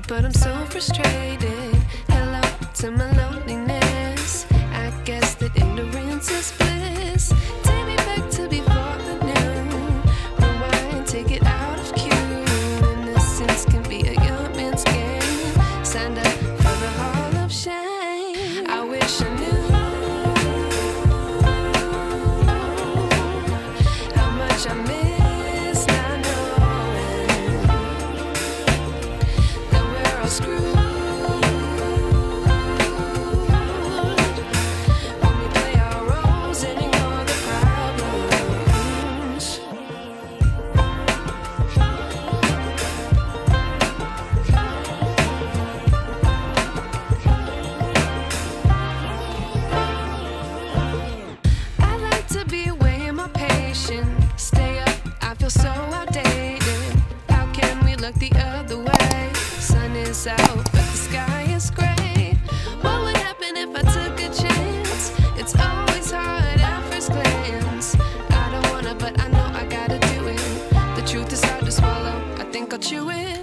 but I'm so frustrated. Hello to my loneliness. I guess that ignorance is bliss. Take me back to before I knew. Rewind, take it out of cue. Innocence can be a young man's game. Signed up for the hall of shame. I wish I knew how much I miss not knowing that we're all screwed. Stay up, I feel so outdated. How can we look the other way? Sun is out, but the sky is gray. What would happen if I took a chance? It's always hard at first glance. I don't wanna, but I know I gotta do it. The truth is hard to swallow, I think I'll chew it.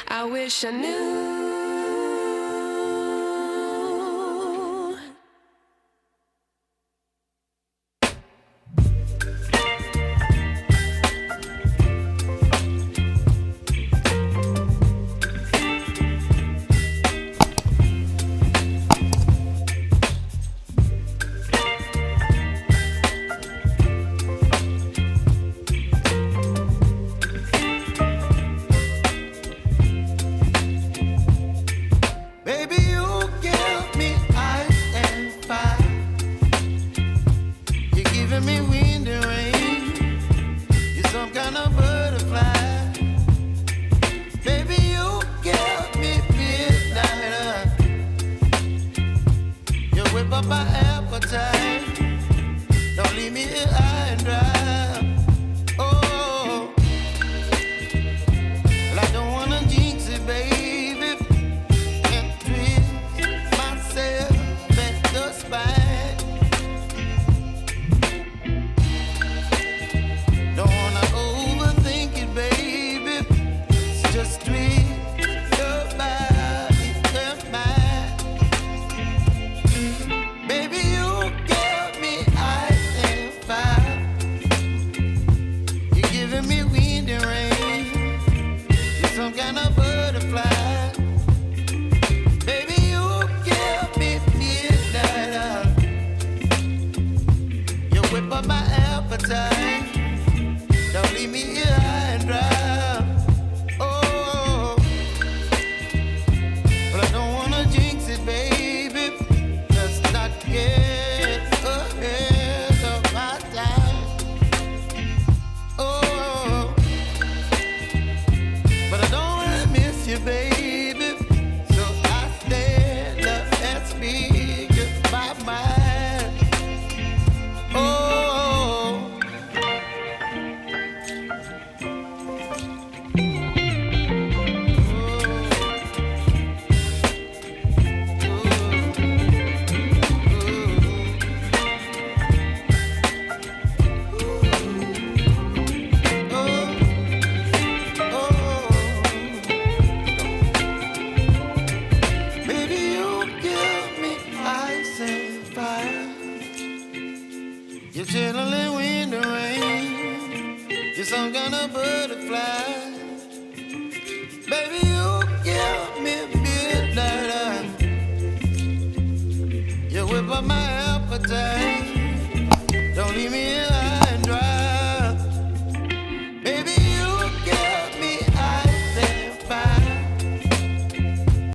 I wish I knew. Me wind and rain, you're some kind of butterfly. Baby, you give me midnight. You whip up my appetite. Don't leave me here high and dry. Oh, well, I don't wanna jinx it, baby, and twist myself at the spine. Don't wanna overthink it, baby. Just twist your body and mine. Baby, you get You're some kind of butterfly. Baby, you give me midnight. You whip up my appetite. Don't leave me here.